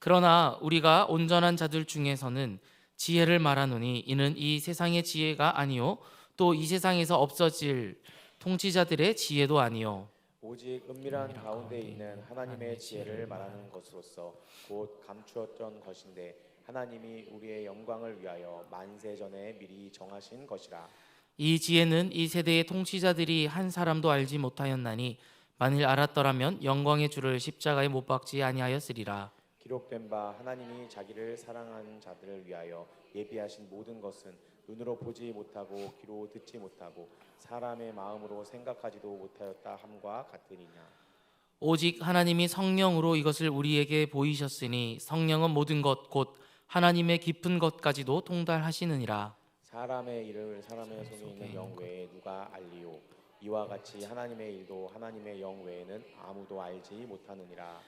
그러나 우리가 온전한 자들 중에서는 지혜를 말하노니 이는 이 세상의 지혜가 아니요 또 이 세상에서 없어질 통치자들의 지혜도 아니요 오직 은밀한 가운데 있는 하나님의 지혜를 말하는 것으로서 곧 감추었던 것인데 하나님이 우리의 영광을 위하여 만세 전에 미리 정하신 것이라. 이 지혜는 이 세대의 통치자들이 한 사람도 알지 못하였나니 만일 알았더라면 영광의 주를 십자가에 못 박지 아니하였으리라. 기록된 바 하나님이 자기를 사랑하는 자들을 위하여 예비하신 모든 것은 눈으로 보지 못하고 귀로 듣지 못하고 사람의 마음으로 생각하지도 못하였다 함과 같으니냐. 오직 하나님이 성령으로 이것을 우리에게 보이셨으니 성령은 모든 것 곧 하나님의 깊은 것까지도 통달하시느니라. 사람의 일을 사람의 속에 있는 영 외에 누가 알리요. 이와 같이 하나님의 일도 하나님의 영 외에는 아무도 알지 못하느니라.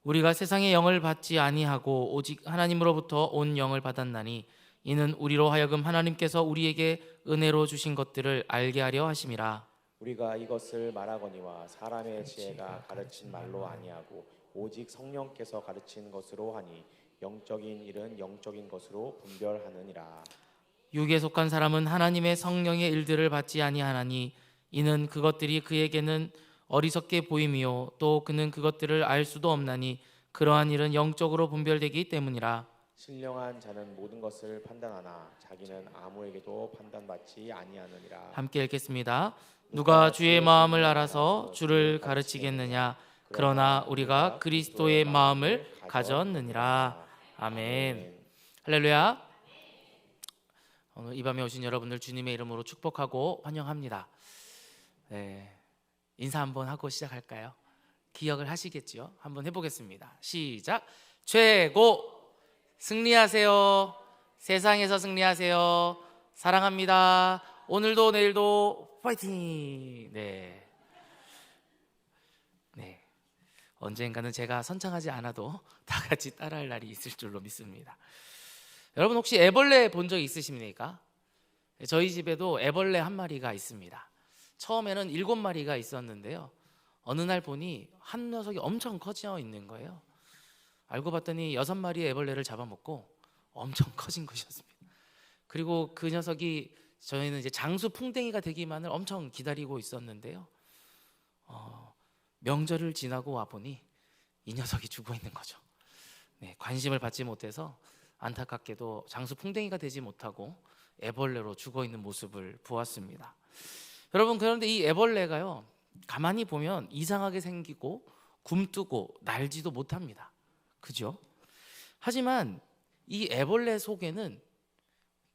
우리가 세상의 영을 받지 아니하고 오직 하나님으로부터 온 영을 받았나니 이는 우리로 하여금 하나님께서 우리에게 은혜로 주신 것들을 알게 하려 하심이라. 우리가 이것을 말하거니와 사람의 지혜가 가르친 말로 아니하고 오직 성령께서 가르친 것으로 하니 영적인 일은 영적인 것으로 분별하느니라. 육에 속한 사람은 하나님의 성령의 일들을 받지 아니하나니 이는 그것들이 그에게는 어리석게 보임이요 또 그는 그것들을 알 수도 없나니 그러한 일은 영적으로 분별되기 때문이라. 신령한 자는 모든 것을 판단하나 자기는 아무에게도 판단받지 아니하느니라. 함께 읽겠습니다. 누가 주의 마음을 알아서 주를 가르치겠느냐? 그러나 우리가 그리스도의 마음을 가졌느니라. 아멘. 할렐루야. 오늘 이 밤에 오신 여러분들 주님의 이름으로 축복하고 환영합니다. 네, 인사 한번 하고 시작할까요? 기억을 하시겠죠? 한번 해보겠습니다. 시작. 최고. 승리하세요. 세상에서 승리하세요. 사랑합니다. 오늘도 내일도 파이팅. 네. 언젠가는 제가 선창하지 않아도 다 같이 따라할 날이 있을 줄로 믿습니다. 여러분 혹시 애벌레 본 적 있으십니까? 저희 집에도 애벌레 한 마리가 있습니다. 처음에는 7마리가 있었는데요. 어느 날 보니 한 녀석이 엄청 커져 있는 거예요. 알고 봤더니 6마리의 애벌레를 잡아먹고 엄청 커진 것이었습니다. 그리고 그 녀석이 저희는 이제 장수풍뎅이가 되기만을 엄청 기다리고 있었는데요. 명절을 지나고 와보니 이 녀석이 죽어 있는 거죠. 네, 관심을 받지 못해서 안타깝게도 장수풍뎅이가 되지 못하고 애벌레로 죽어 있는 모습을 보았습니다. 여러분 그런데 이 애벌레가요 가만히 보면 이상하게 생기고 굼뜨고 날지도 못합니다. 그죠? 하지만 이 애벌레 속에는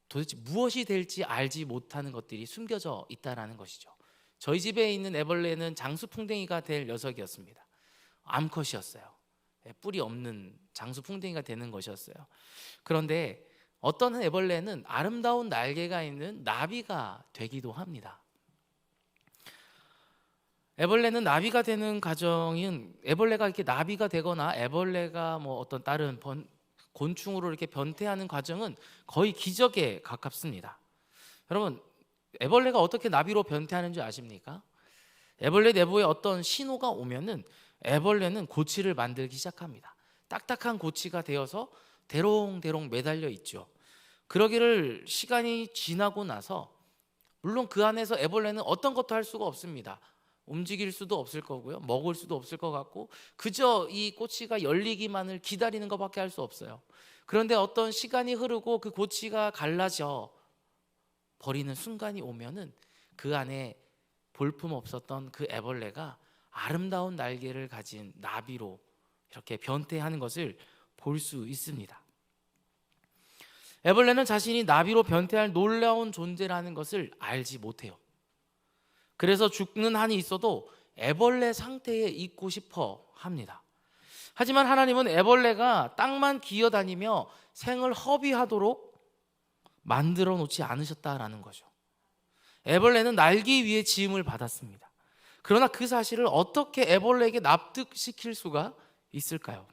도대체 무엇이 될지 알지 못하는 것들이 숨겨져 있다는 것이죠. 저희 집에 있는 애벌레는 장수풍뎅이가 될 녀석이었습니다. 암컷이었어요. 뿔이 없는 장수풍뎅이가 되는 것이었어요. 그런데 어떤 애벌레는 아름다운 날개가 있는 나비가 되기도 합니다. 애벌레는 나비가 되는 과정은 애벌레가 이렇게 나비가 되거나 애벌레가 뭐 어떤 다른 곤충으로 이렇게 변태하는 과정은 거의 기적에 가깝습니다. 여러분 애벌레가 어떻게 나비로 변태하는 줄 아십니까? 애벌레 내부에 어떤 신호가 오면은 애벌레는 고치를 만들기 시작합니다. 딱딱한 고치가 되어서 대롱대롱 매달려 있죠. 그러기를 시간이 지나고 나서 물론 그 안에서 애벌레는 어떤 것도 할 수가 없습니다. 움직일 수도 없을 거고요. 먹을 수도 없을 것 같고 그저 이 꼬치가 열리기만을 기다리는 것밖에 할 수 없어요. 그런데 어떤 시간이 흐르고 그 고치가 갈라져 버리는 순간이 오면은 그 안에 볼품 없었던 그 애벌레가 아름다운 날개를 가진 나비로 이렇게 변태하는 것을 볼 수 있습니다. 애벌레는 자신이 나비로 변태할 놀라운 존재라는 것을 알지 못해요. 그래서 죽는 한이 있어도 애벌레 상태에 있고 싶어 합니다. 하지만 하나님은 애벌레가 땅만 기어다니며 생을 허비하도록 만들어 놓지 않으셨다라는 거죠. 애벌레는 날기 위해 지음을 받았습니다. 그러나 그 사실을 어떻게 애벌레에게 납득시킬 수가 있을까요?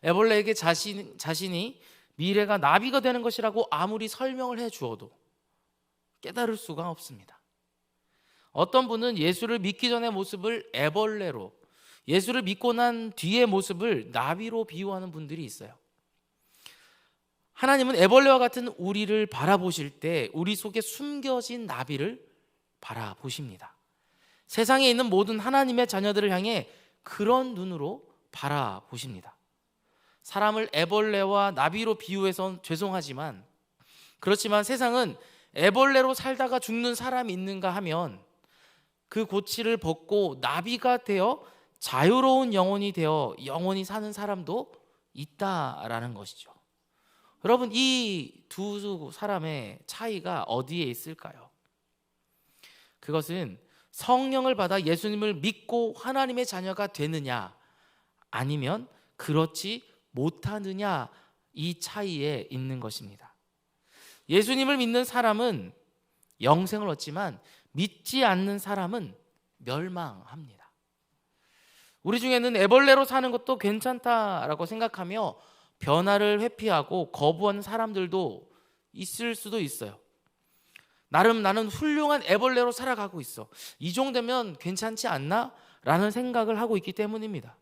애벌레에게 자신이 미래가 나비가 되는 것이라고 아무리 설명을 해 주어도 깨달을 수가 없습니다. 어떤 분은 예수를 믿기 전의 모습을 애벌레로, 예수를 믿고 난 뒤의 모습을 나비로 비유하는 분들이 있어요. 하나님은 애벌레와 같은 우리를 바라보실 때 우리 속에 숨겨진 나비를 바라보십니다. 세상에 있는 모든 하나님의 자녀들을 향해 그런 눈으로 바라보십니다. 사람을 애벌레와 나비로 비유해서 죄송하지만 그렇지만 세상은 애벌레로 살다가 죽는 사람이 있는가 하면 그 고치를 벗고 나비가 되어 자유로운 영혼이 되어 영원히 사는 사람도 있다라는 것이죠. 여러분, 이 두 사람의 차이가 어디에 있을까요? 그것은 성령을 받아 예수님을 믿고 하나님의 자녀가 되느냐 아니면 그렇지 못하느냐, 이 차이에 있는 것입니다. 예수님을 믿는 사람은 영생을 얻지만 믿지 않는 사람은 멸망합니다. 우리 중에는 애벌레로 사는 것도 괜찮다라고 생각하며 변화를 회피하고 거부하는 사람들도 있을 수도 있어요. 나름 나는 훌륭한 애벌레로 살아가고 있어, 이 정도면 괜찮지 않나? 라는 생각을 하고 있기 때문입니다.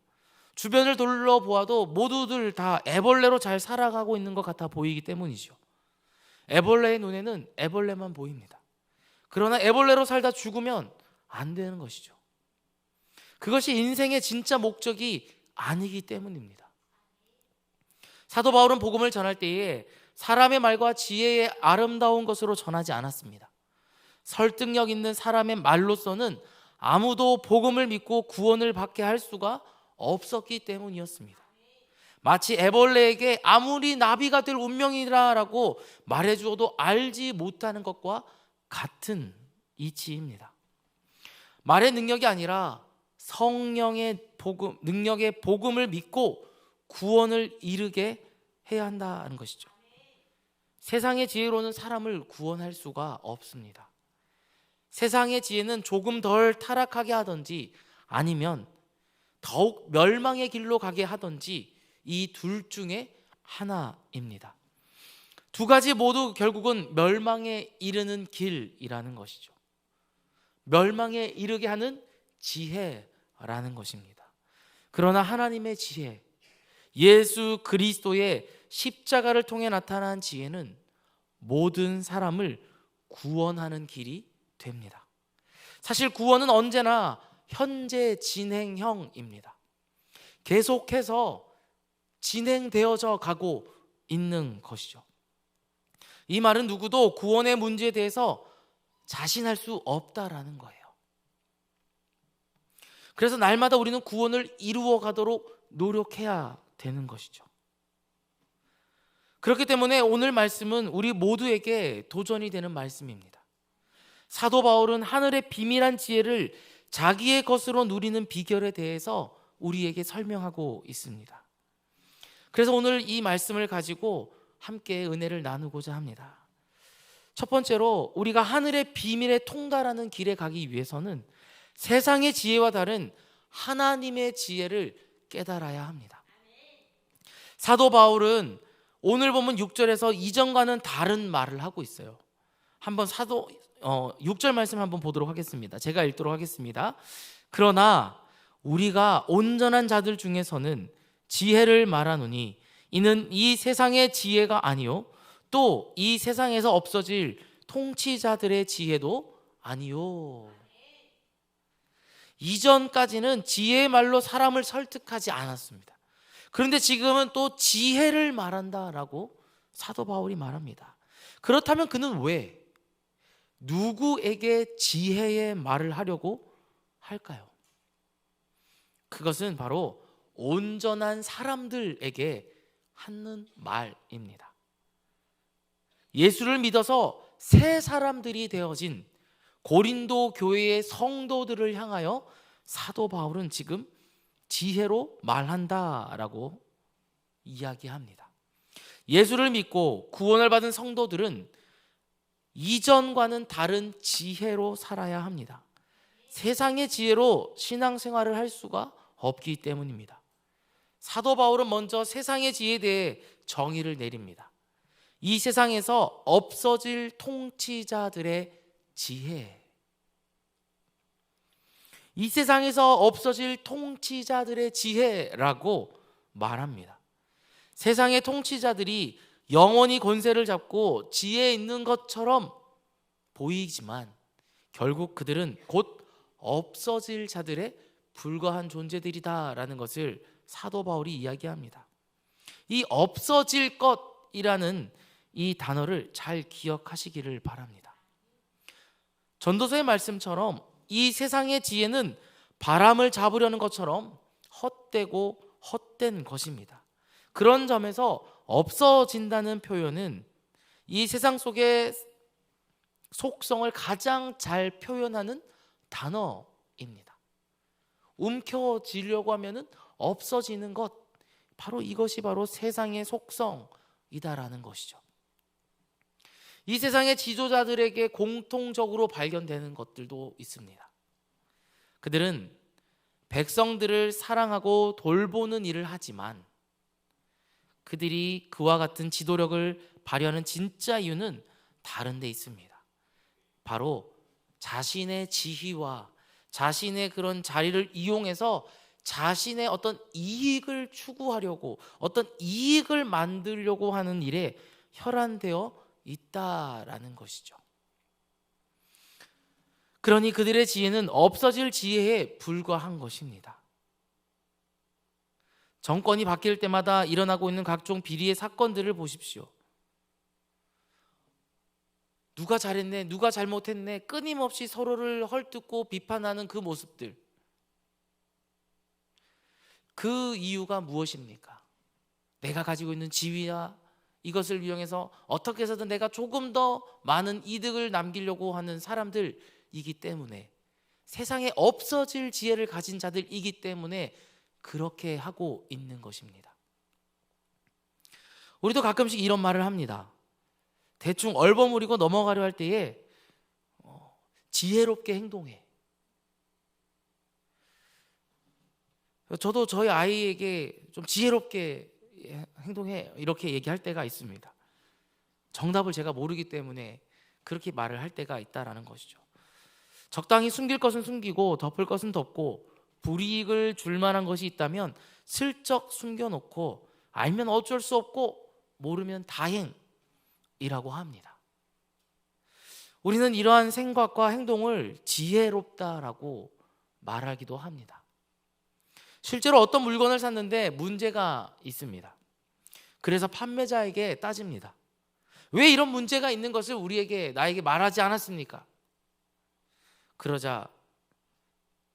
주변을 둘러보아도 모두들 다 애벌레로 잘 살아가고 있는 것 같아 보이기 때문이죠. 애벌레의 눈에는 애벌레만 보입니다. 그러나 애벌레로 살다 죽으면 안 되는 것이죠. 그것이 인생의 진짜 목적이 아니기 때문입니다. 사도 바울은 복음을 전할 때에 사람의 말과 지혜의 아름다운 것으로 전하지 않았습니다. 설득력 있는 사람의 말로서는 아무도 복음을 믿고 구원을 받게 할 수가 없었기 때문이었습니다. 마치 애벌레에게 아무리 나비가 될 운명이라고 말해주어도 알지 못하는 것과 같은 이치입니다. 말의 능력이 아니라 성령의 복음, 능력의 복음을 믿고 구원을 이루게 해야 한다는 것이죠. 세상의 지혜로는 사람을 구원할 수가 없습니다. 세상의 지혜는 조금 덜 타락하게 하든지 아니면 더욱 멸망의 길로 가게 하든지 이 둘 중에 하나입니다. 두 가지 모두 결국은 멸망에 이르는 길이라는 것이죠. 멸망에 이르게 하는 지혜라는 것입니다. 그러나 하나님의 지혜, 예수 그리스도의 십자가를 통해 나타난 지혜는 모든 사람을 구원하는 길이 됩니다. 사실 구원은 언제나 현재 진행형입니다. 계속해서 진행되어져 가고 있는 것이죠. 이 말은 누구도 구원의 문제에 대해서 자신할 수 없다라는 거예요. 그래서 날마다 우리는 구원을 이루어 가도록 노력해야 되는 것이죠. 그렇기 때문에 오늘 말씀은 우리 모두에게 도전이 되는 말씀입니다. 사도 바울은 하늘의 비밀한 지혜를 자기의 것으로 누리는 비결에 대해서 우리에게 설명하고 있습니다. 그래서 오늘 이 말씀을 가지고 함께 은혜를 나누고자 합니다. 첫 번째로 우리가 하늘의 비밀에 통달하는 길에 가기 위해서는 세상의 지혜와 다른 하나님의 지혜를 깨달아야 합니다. 사도 바울은 오늘 보면 6절에서 이전과는 다른 말을 하고 있어요. 한번 6절 말씀 한번 보도록 하겠습니다. 제가 읽도록 하겠습니다. 그러나 우리가 온전한 자들 중에서는 지혜를 말하노니 이는 이 세상의 지혜가 아니요 또 이 세상에서 없어질 통치자들의 지혜도 아니요. 이전까지는 지혜의 말로 사람을 설득하지 않았습니다. 그런데 지금은 또 지혜를 말한다라고 사도 바울이 말합니다. 그렇다면 그는 왜 누구에게 지혜의 말을 하려고 할까요? 그것은 바로 온전한 사람들에게 하는 말입니다. 예수를 믿어서 새 사람들이 되어진 고린도 교회의 성도들을 향하여 사도 바울은 지금 지혜로 말한다라고 이야기합니다. 예수를 믿고 구원을 받은 성도들은 이전과는 다른 지혜로 살아야 합니다. 세상의 지혜로 신앙생활을 할 수가 없기 때문입니다. 사도 바울은 먼저 세상의 지혜에 대해 정의를 내립니다. 이 세상에서 없어질 통치자들의 지혜. 이 세상에서 없어질 통치자들의 지혜라고 말합니다. 세상의 통치자들이 영원히 권세를 잡고 지혜 있는 것처럼 보이지만 결국 그들은 곧 없어질 자들에 불과한 존재들이다라는 것을 사도 바울이 이야기합니다. 이 없어질 것이라는 이 단어를 잘 기억하시기를 바랍니다. 전도서의 말씀처럼 이 세상의 지혜는 바람을 잡으려는 것처럼 헛되고 헛된 것입니다. 그런 점에서 없어진다는 표현은 이 세상 속의 속성을 가장 잘 표현하는 단어입니다. 움켜쥐려고 하면은 없어지는 것, 바로 이것이 바로 세상의 속성이다라는 것이죠. 이 세상의 지도자들에게 공통적으로 발견되는 것들도 있습니다. 그들은 백성들을 사랑하고 돌보는 일을 하지만 그들이 그와 같은 지도력을 발휘하는 진짜 이유는 다른 데 있습니다. 바로 자신의 지위와 자신의 그런 자리를 이용해서 자신의 어떤 이익을 추구하려고, 어떤 이익을 만들려고 하는 일에 혈안되어 있다라는 것이죠. 그러니 그들의 지혜는 없어질 지혜에 불과한 것입니다. 정권이 바뀔 때마다 일어나고 있는 각종 비리의 사건들을 보십시오. 누가 잘했네, 누가 잘못했네, 끊임없이 서로를 헐뜯고 비판하는 그 모습들. 그 이유가 무엇입니까? 내가 가지고 있는 지위와 이것을 이용해서 어떻게 해서든 내가 조금 더 많은 이득을 남기려고 하는 사람들이기 때문에, 세상에 없어질 지혜를 가진 자들이기 때문에 그렇게 하고 있는 것입니다. 우리도 가끔씩 이런 말을 합니다. 대충 얼버무리고 넘어가려 할 때에 지혜롭게 행동해. 저도 저희 아이에게 좀 지혜롭게 행동해 이렇게 얘기할 때가 있습니다. 정답을 제가 모르기 때문에 그렇게 말을 할 때가 있다라는 것이죠. 적당히 숨길 것은 숨기고 덮을 것은 덮고, 불이익을 줄 만한 것이 있다면 슬쩍 숨겨놓고, 알면 어쩔 수 없고 모르면 다행이라고 합니다. 우리는 이러한 생각과 행동을 지혜롭다라고 말하기도 합니다. 실제로 어떤 물건을 샀는데 문제가 있습니다. 그래서 판매자에게 따집니다. 왜 이런 문제가 있는 것을 나에게 말하지 않았습니까? 그러자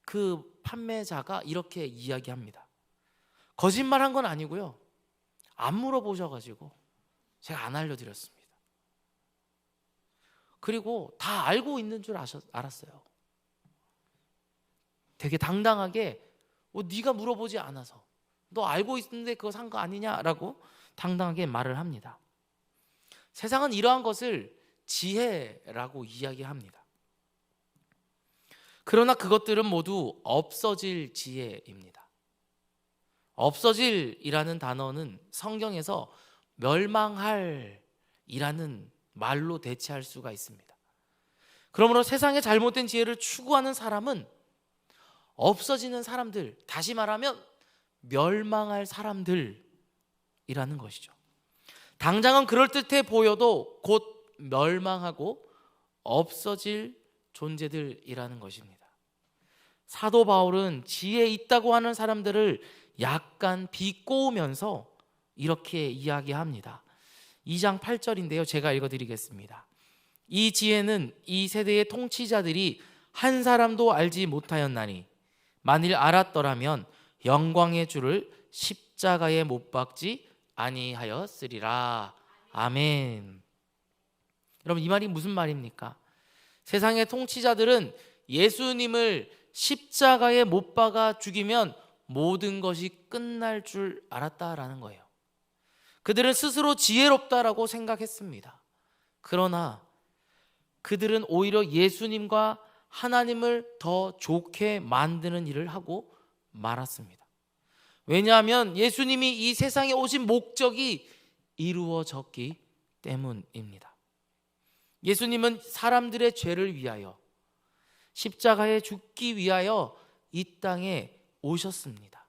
그 판매자가 이렇게 이야기합니다. 거짓말한 건 아니고요, 안 물어보셔가지고 제가 안 알려드렸습니다. 그리고 다 알고 있는 줄 알았어요. 되게 당당하게 네가 물어보지 않아서, 너 알고 있는데 그거 산 거 아니냐라고 당당하게 말을 합니다. 세상은 이러한 것을 지혜라고 이야기합니다. 그러나 그것들은 모두 없어질 지혜입니다. 없어질이라는 단어는 성경에서 멸망할 이라는 말로 대체할 수가 있습니다. 그러므로 세상의 잘못된 지혜를 추구하는 사람은 없어지는 사람들, 다시 말하면 멸망할 사람들이라는 것이죠. 당장은 그럴듯해 보여도 곧 멸망하고 없어질 존재들이라는 것입니다. 사도 바울은 지혜 있다고 하는 사람들을 약간 비꼬우면서 이렇게 이야기합니다. 2장 8절인데요. 제가 읽어드리겠습니다. 이 지혜는 이 세대의 통치자들이 한 사람도 알지 못하였나니 만일 알았더라면 영광의 주를 십자가에 못 박지 아니하였으리라. 아멘. 여러분, 이 말이 무슨 말입니까? 세상의 통치자들은 예수님을 십자가에 못 박아 죽이면 모든 것이 끝날 줄 알았다라는 거예요. 그들은 스스로 지혜롭다라고 생각했습니다. 그러나 그들은 오히려 예수님과 하나님을 더 좋게 만드는 일을 하고 말았습니다. 왜냐하면 예수님이 이 세상에 오신 목적이 이루어졌기 때문입니다. 예수님은 사람들의 죄를 위하여 십자가에 죽기 위하여 이 땅에 오셨습니다.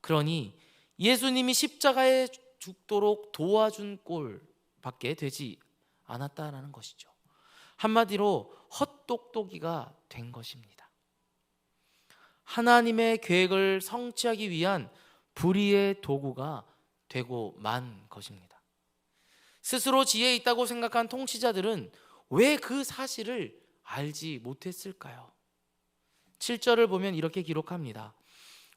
그러니 예수님이 십자가에 죽도록 도와준 꼴밖에 되지 않았다라는 것이죠. 한마디로 헛똑똑이가 된 것입니다. 하나님의 계획을 성취하기 위한 불의의 도구가 되고 만 것입니다. 스스로 지혜 있다고 생각한 통치자들은 왜 그 사실을 알지 못했을까요? 7절을 보면 이렇게 기록합니다.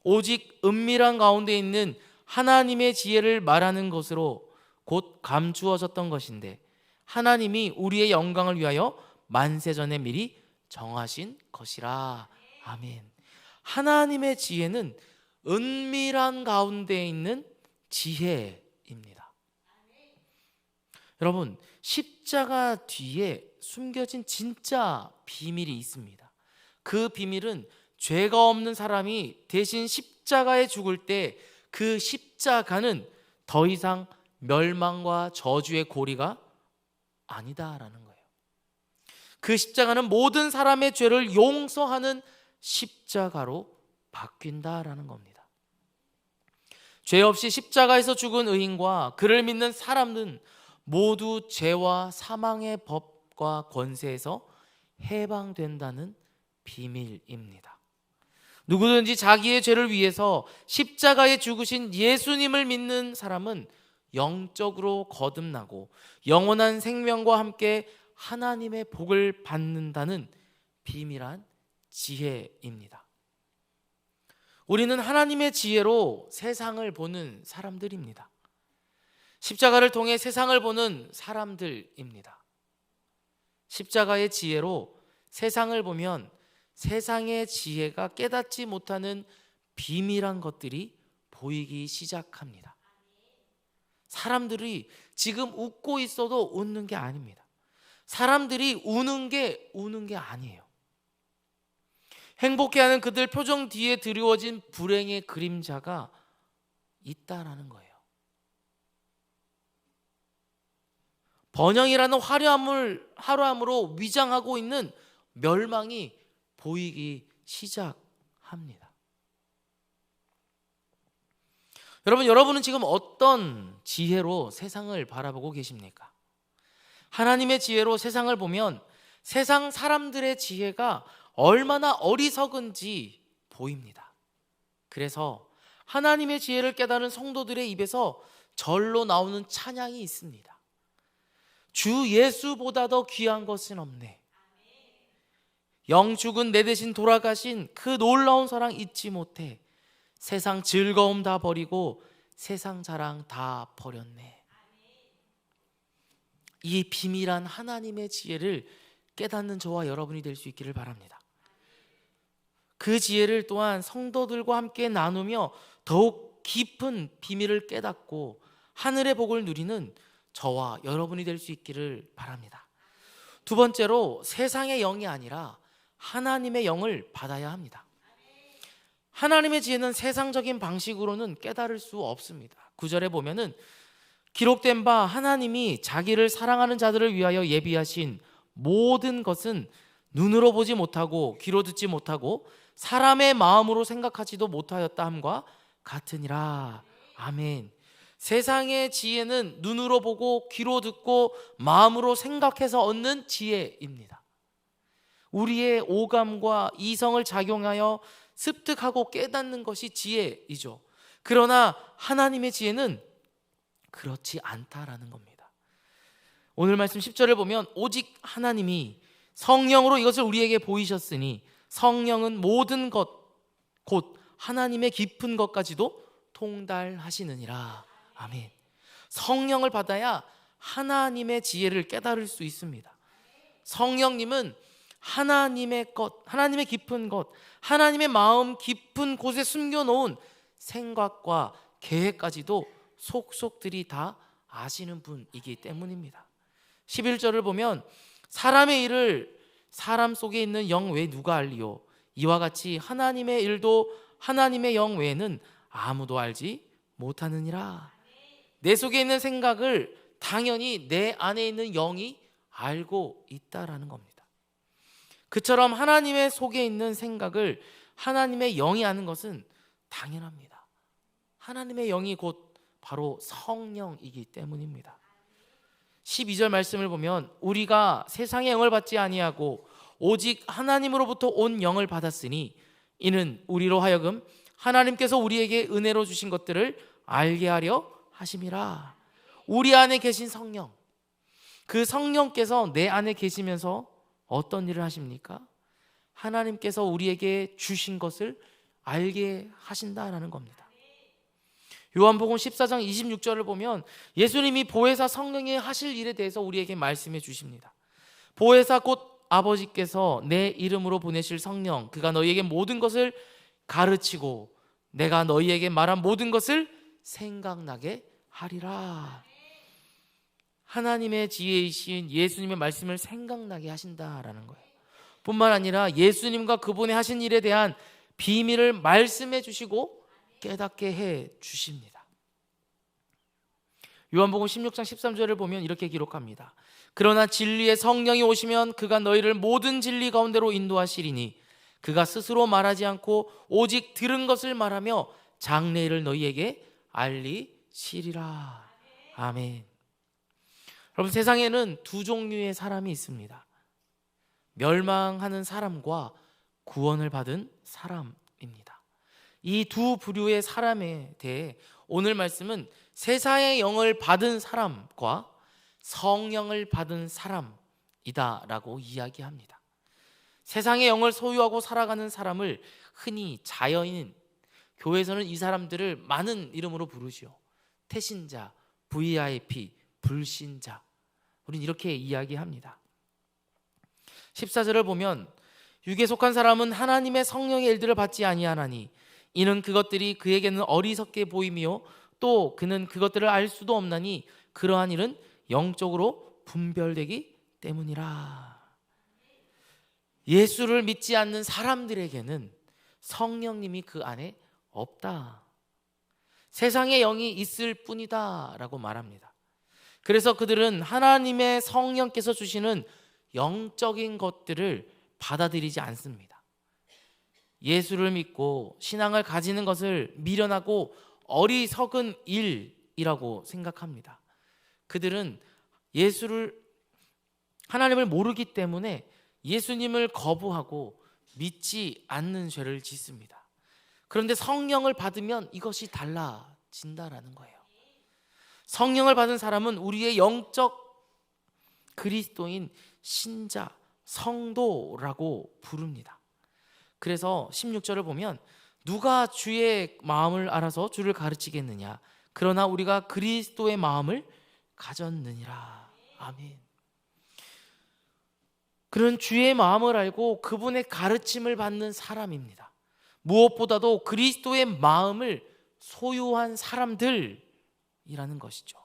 오직 은밀한 가운데 있는 하나님의 지혜를 말하는 것으로 곧 감추어졌던 것인데 하나님이 우리의 영광을 위하여 만세전에 미리 정하신 것이라. 아멘. 하나님의 지혜는 은밀한 가운데 있는 지혜입니다. 여러분, 십자가 뒤에 숨겨진 진짜 비밀이 있습니다. 그 비밀은 죄가 없는 사람이 대신 십자가에 죽을 때 그 십자가는 더 이상 멸망과 저주의 고리가 아니다라는 거예요. 그 십자가는 모든 사람의 죄를 용서하는 십자가로 바뀐다라는 겁니다. 죄 없이 십자가에서 죽은 의인과 그를 믿는 사람은 모두 죄와 사망의 법과 권세에서 해방된다는 비밀입니다. 누구든지 자기의 죄를 위해서 십자가에 죽으신 예수님을 믿는 사람은 영적으로 거듭나고 영원한 생명과 함께 하나님의 복을 받는다는 비밀한 지혜입니다. 우리는 하나님의 지혜로 세상을 보는 사람들입니다. 십자가를 통해 세상을 보는 사람들입니다. 십자가의 지혜로 세상을 보면 세상의 지혜가 깨닫지 못하는 비밀한 것들이 보이기 시작합니다. 사람들이 지금 웃고 있어도 웃는 게 아닙니다. 사람들이 우는 게 아니에요. 행복해하는 그들 표정 뒤에 드리워진 불행의 그림자가 있다라는 거예요. 번영이라는 화려함으로 위장하고 있는 멸망이 보이기 시작합니다. 여러분은 지금 어떤 지혜로 세상을 바라보고 계십니까? 하나님의 지혜로 세상을 보면 세상 사람들의 지혜가 얼마나 어리석은지 보입니다. 그래서 하나님의 지혜를 깨달은 성도들의 입에서 절로 나오는 찬양이 있습니다. 주 예수보다 더 귀한 것은 없네. 영죽은 내 대신 돌아가신 그 놀라운 사랑 잊지 못해. 세상 즐거움 다 버리고 세상 자랑 다 버렸네. 이 비밀한 하나님의 지혜를 깨닫는 저와 여러분이 될 수 있기를 바랍니다. 그 지혜를 또한 성도들과 함께 나누며 더욱 깊은 비밀을 깨닫고 하늘의 복을 누리는 저와 여러분이 될 수 있기를 바랍니다. 두 번째로 세상의 영이 아니라 하나님의 영을 받아야 합니다. 하나님의 지혜는 세상적인 방식으로는 깨달을 수 없습니다. 9절에 보면은 기록된 바 하나님이 자기를 사랑하는 자들을 위하여 예비하신 모든 것은 눈으로 보지 못하고 귀로 듣지 못하고 사람의 마음으로 생각하지도 못하였다 함과 같으니라. 아멘. 세상의 지혜는 눈으로 보고 귀로 듣고 마음으로 생각해서 얻는 지혜입니다. 우리의 오감과 이성을 작용하여 습득하고 깨닫는 것이 지혜이죠. 그러나 하나님의 지혜는 그렇지 않다라는 겁니다. 오늘 말씀 10절을 보면 오직 하나님이 성령으로 이것을 우리에게 보이셨으니 성령은 모든 것 곧 하나님의 깊은 것까지도 통달하시느니라. 아멘. 성령을 받아야 하나님의 지혜를 깨달을 수 있습니다. 성령님은 하나님의 것, 하나님의 깊은 것, 하나님의 마음 깊은 곳에 숨겨놓은 생각과 계획까지도 속속들이 다 아시는 분이기 때문입니다. 11절을 보면 사람의 일을 사람 속에 있는 영 외에 누가 알리요? 이와 같이 하나님의 일도 하나님의 영 외에는 아무도 알지 못하느니라. 내 속에 있는 생각을 당연히 내 안에 있는 영이 알고 있다라는 겁니다. 그처럼 하나님의 속에 있는 생각을 하나님의 영이 아는 것은 당연합니다. 하나님의 영이 곧 바로 성령이기 때문입니다. 12절 말씀을 보면 우리가 세상의 영을 받지 아니하고 오직 하나님으로부터 온 영을 받았으니 이는 우리로 하여금 하나님께서 우리에게 은혜로 주신 것들을 알게 하려 하심이라. 우리 안에 계신 성령, 그 성령께서 내 안에 계시면서 어떤 일을 하십니까? 하나님께서 우리에게 주신 것을 알게 하신다라는 겁니다. 요한복음 14장 26절을 보면 예수님이 보혜사 성령이 하실 일에 대해서 우리에게 말씀해 주십니다. 보혜사 곧 아버지께서 내 이름으로 보내실 성령, 그가 너희에게 모든 것을 가르치고 내가 너희에게 말한 모든 것을 생각나게 하리라. 하나님의 지혜이신 예수님의 말씀을 생각나게 하신다라는 거예요. 뿐만 아니라 예수님과 그분의 하신 일에 대한 비밀을 말씀해 주시고 깨닫게 해 주십니다. 요한복음 16장 13절을 보면 이렇게 기록합니다. 그러나 진리의 성령이 오시면 그가 너희를 모든 진리 가운데로 인도하시리니 그가 스스로 말하지 않고 오직 들은 것을 말하며 장래일을 너희에게 알리시리라. 아멘. 여러분, 세상에는 두 종류의 사람이 있습니다. 멸망하는 사람과 구원을 받은 사람입니다. 이 두 부류의 사람에 대해 오늘 말씀은 세상의 영을 받은 사람과 성령을 받은 사람이다라고 이야기합니다. 세상의 영을 소유하고 살아가는 사람을 흔히 자연인, 교회에서는 이 사람들을 많은 이름으로 부르죠. 태신자, VIP, 불신자, 우린 이렇게 이야기합니다. 14절을 보면 육에 속한 사람은 하나님의 성령의 일들을 받지 아니하나니 이는 그것들이 그에게는 어리석게 보이며 또 그는 그것들을 알 수도 없나니 그러한 일은 영적으로 분별되기 때문이라. 예수를 믿지 않는 사람들에게는 성령님이 그 안에 없다. 세상의 영이 있을 뿐이다 라고 말합니다. 그래서 그들은 하나님의 성령께서 주시는 영적인 것들을 받아들이지 않습니다. 예수를 믿고 신앙을 가지는 것을 미련하고 어리석은 일이라고 생각합니다. 그들은 하나님을 모르기 때문에 예수님을 거부하고 믿지 않는 죄를 짓습니다. 그런데 성령을 받으면 이것이 달라진다라는 거예요. 성령을 받은 사람은 우리의 영적 그리스도인 신자, 성도라고 부릅니다. 그래서 16절을 보면 누가 주의 마음을 알아서 주를 가르치겠느냐, 그러나 우리가 그리스도의 마음을 가졌느니라. 아멘. 그런 주의 마음을 알고 그분의 가르침을 받는 사람입니다. 무엇보다도 그리스도의 마음을 소유한 사람들이라는 것이죠.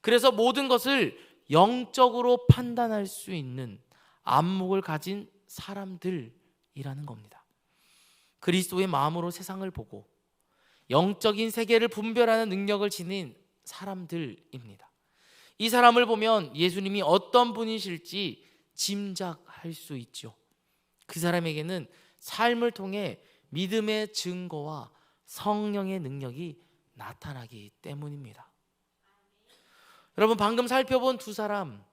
그래서 모든 것을 영적으로 판단할 수 있는 안목을 가진 사람들이라는 겁니다. 그리스도의 마음으로 세상을 보고 영적인 세계를 분별하는 능력을 지닌 사람들입니다. 이 사람을 보면 예수님이 어떤 분이실지 짐작할 수 있죠. 그 사람에게는 삶을 통해 믿음의 증거와 성령의 능력이 나타나기 때문입니다. 여러분, 방금 살펴본 두 사람,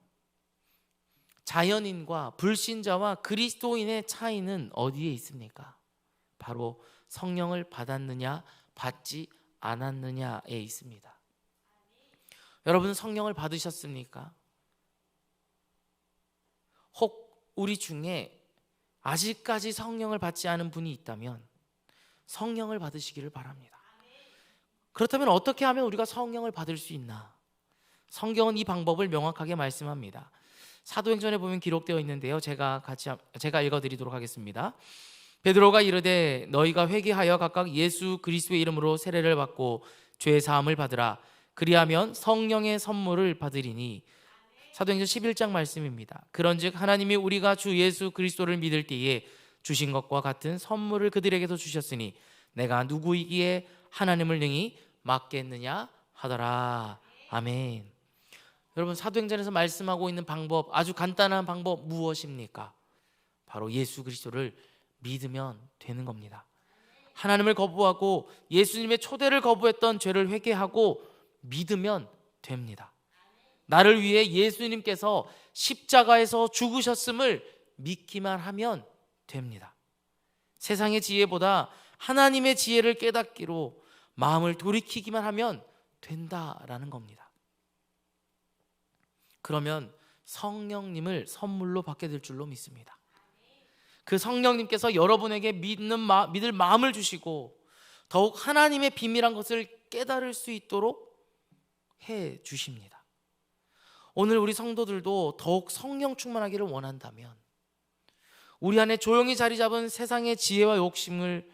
자연인과 불신자와 그리스도인의 차이는 어디에 있습니까? 바로 성령을 받았느냐 받지 않았느냐에 있습니다. 여러분, 성령을 받으셨습니까? 혹 우리 중에 아직까지 성령을 받지 않은 분이 있다면 성령을 받으시기를 바랍니다. 그렇다면 어떻게 하면 우리가 성령을 받을 수 있나? 성경은 이 방법을 명확하게 말씀합니다. 사도행전에 보면 기록되어 있는데요. 제가 읽어드리도록 하겠습니다. 베드로가 이르되 너희가 회개하여 각각 예수 그리스도의 이름으로 세례를 받고 죄 사함을 받으라. 그리하면 성령의 선물을 받으리니. 사도행전 11장 말씀입니다. 그런즉 하나님이 우리가 주 예수 그리스도를 믿을 때에 주신 것과 같은 선물을 그들에게도 주셨으니 내가 누구이기에 하나님을 능히 맡겠느냐 하더라. 아멘. 여러분, 사도행전에서 말씀하고 있는 방법, 아주 간단한 방법 무엇입니까? 바로 예수 그리스도를 믿으면 되는 겁니다. 하나님을 거부하고 예수님의 초대를 거부했던 죄를 회개하고 믿으면 됩니다. 나를 위해 예수님께서 십자가에서 죽으셨음을 믿기만 하면 됩니다. 세상의 지혜보다 하나님의 지혜를 깨닫기로 마음을 돌이키기만 하면 된다라는 겁니다. 그러면 성령님을 선물로 받게 될 줄로 믿습니다. 그 성령님께서 여러분에게 믿을 마음을 주시고 더욱 하나님의 비밀한 것을 깨달을 수 있도록 해 주십니다. 오늘 우리 성도들도 더욱 성령 충만하기를 원한다면 우리 안에 조용히 자리 잡은 세상의 지혜와 욕심을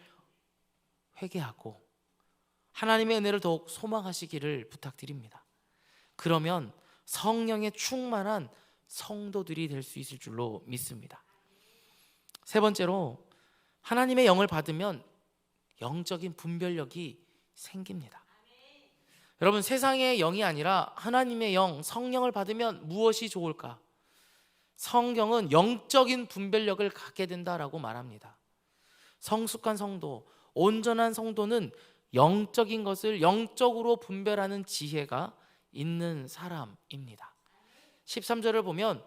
회개하고 하나님의 은혜를 더욱 소망하시기를 부탁드립니다. 그러면 성령의 충만한 성도들이 될 수 있을 줄로 믿습니다. 세 번째로, 하나님의 영을 받으면 영적인 분별력이 생깁니다. 여러분, 세상의 영이 아니라 하나님의 영, 성령을 받으면 무엇이 좋을까? 성경은 영적인 분별력을 갖게 된다라고 말합니다. 성숙한 성도, 온전한 성도는 영적인 것을 영적으로 분별하는 지혜가 있는 사람입니다. 13절을 보면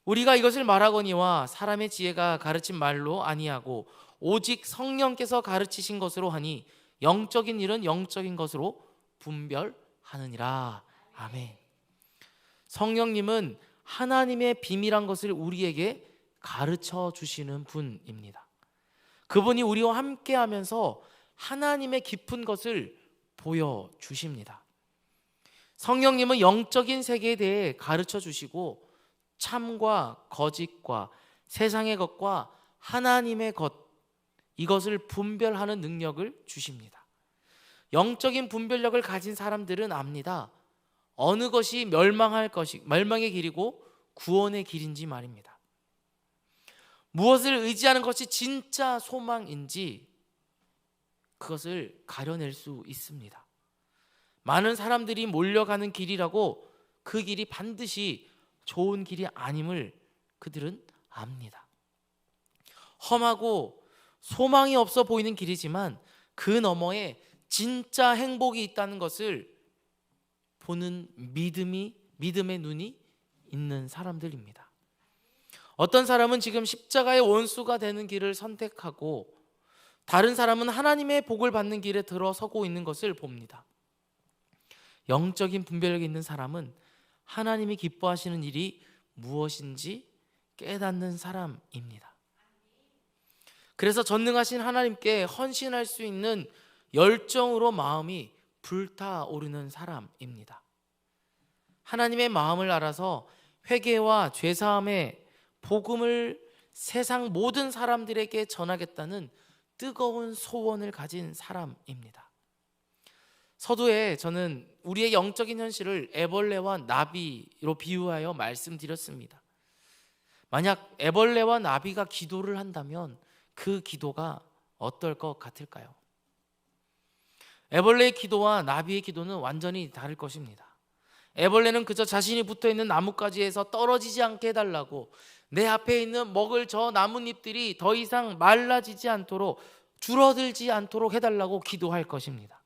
우리가 이것을 말하거니와 사람의 지혜가 가르친 말로 아니하고 오직 성령께서 가르치신 것으로 하니 영적인 일은 영적인 것으로 분별하느니라. 아멘. 성령님은 하나님의 비밀한 것을 우리에게 가르쳐 주시는 분입니다. 그분이 우리와 함께 하면서 하나님의 깊은 것을 보여주십니다. 성령님은 영적인 세계에 대해 가르쳐 주시고 참과 거짓과 세상의 것과 하나님의 것, 이것을 분별하는 능력을 주십니다. 영적인 분별력을 가진 사람들은 압니다. 어느 것이 멸망의 길이고 구원의 길인지 말입니다. 무엇을 의지하는 것이 진짜 소망인지 그것을 가려낼 수 있습니다. 많은 사람들이 몰려가는 길이라고 그 길이 반드시 좋은 길이 아님을 그들은 압니다. 험하고 소망이 없어 보이는 길이지만 그 너머에 진짜 행복이 있다는 것을 보는 믿음의 눈이 있는 사람들입니다. 어떤 사람은 지금 십자가의 원수가 되는 길을 선택하고 다른 사람은 하나님의 복을 받는 길에 들어서고 있는 것을 봅니다. 영적인 분별력이 있는 사람은 하나님이 기뻐하시는 일이 무엇인지 깨닫는 사람입니다. 그래서 전능하신 하나님께 헌신할 수 있는 열정으로 마음이 불타오르는 사람입니다. 하나님의 마음을 알아서 회개와 죄사함의 복음을 세상 모든 사람들에게 전하겠다는 뜨거운 소원을 가진 사람입니다. 서두에 저는 우리의 영적인 현실을 애벌레와 나비로 비유하여 말씀드렸습니다. 만약 애벌레와 나비가 기도를 한다면 그 기도가 어떨 것 같을까요? 애벌레의 기도와 나비의 기도는 완전히 다를 것입니다. 애벌레는 그저 자신이 붙어있는 나뭇가지에서 떨어지지 않게 해달라고, 내 앞에 있는 먹을 저 나뭇잎들이 더 이상 말라지지 않도록, 줄어들지 않도록 해달라고 기도할 것입니다.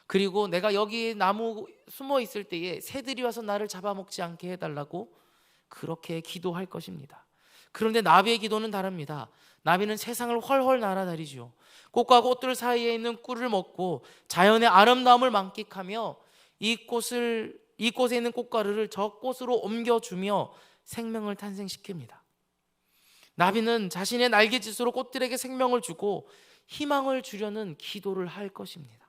그리고 내가 여기 나무 숨어 있을 때에 새들이 와서 나를 잡아먹지 않게 해달라고 그렇게 기도할 것입니다. 그런데 나비의 기도는 다릅니다. 나비는 세상을 훨훨 날아다니죠. 꽃과 꽃들 사이에 있는 꿀을 먹고 자연의 아름다움을 만끽하며 이곳에 있는 꽃가루를 저 꽃으로 옮겨주며 생명을 탄생시킵니다. 나비는 자신의 날갯짓으로 꽃들에게 생명을 주고 희망을 주려는 기도를 할 것입니다.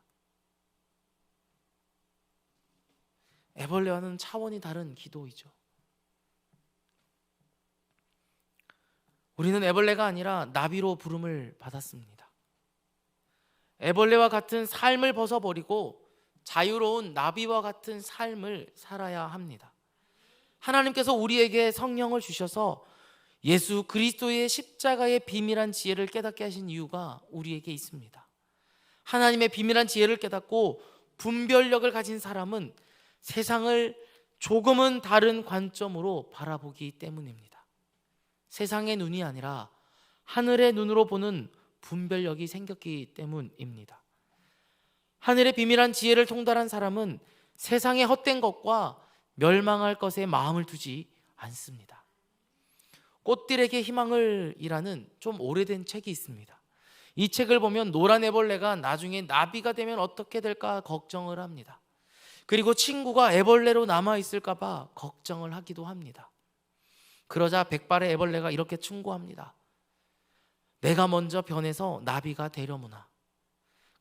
애벌레와는 차원이 다른 기도이죠. 우리는 애벌레가 아니라 나비로 부름을 받았습니다. 애벌레와 같은 삶을 벗어버리고 자유로운 나비와 같은 삶을 살아야 합니다. 하나님께서 우리에게 성령을 주셔서 예수 그리스도의 십자가의 비밀한 지혜를 깨닫게 하신 이유가 우리에게 있습니다. 하나님의 비밀한 지혜를 깨닫고 분별력을 가진 사람은 세상을 조금은 다른 관점으로 바라보기 때문입니다. 세상의 눈이 아니라 하늘의 눈으로 보는 분별력이 생겼기 때문입니다. 하늘의 비밀한 지혜를 통달한 사람은 세상의 헛된 것과 멸망할 것에 마음을 두지 않습니다. 꽃들에게 희망을 이라는 좀 오래된 책이 있습니다. 이 책을 보면 노란 애벌레가 나중에 나비가 되면 어떻게 될까 걱정을 합니다. 그리고 친구가 애벌레로 남아있을까 봐 걱정을 하기도 합니다. 그러자 백발의 애벌레가 이렇게 충고합니다. 내가 먼저 변해서 나비가 되려무나.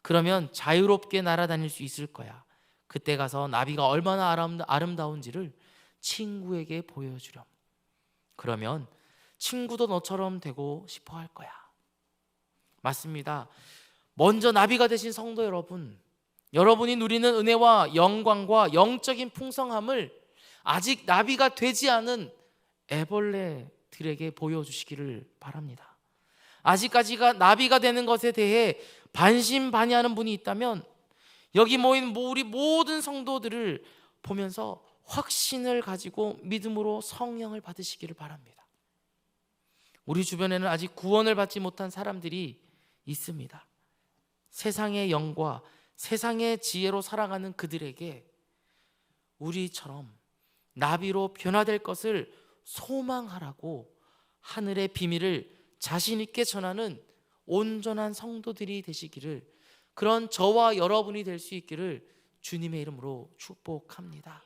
그러면 자유롭게 날아다닐 수 있을 거야. 그때 가서 나비가 얼마나 아름다운지를 친구에게 보여주렴. 그러면 친구도 너처럼 되고 싶어 할 거야. 맞습니다. 먼저 나비가 되신 성도 여러분, 여러분이 누리는 은혜와 영광과 영적인 풍성함을 아직 나비가 되지 않은 애벌레들에게 보여주시기를 바랍니다. 아직까지가 나비가 되는 것에 대해 반신반의하는 분이 있다면 여기 모인 우리 모든 성도들을 보면서 확신을 가지고 믿음으로 성령을 받으시기를 바랍니다. 우리 주변에는 아직 구원을 받지 못한 사람들이 있습니다. 세상의 영과 세상의 지혜로 살아가는 그들에게 우리처럼 나비로 변화될 것을 소망하라고 하늘의 비밀을 자신 있게 전하는 온전한 성도들이 되시기를, 그런 저와 여러분이 될 수 있기를 주님의 이름으로 축복합니다.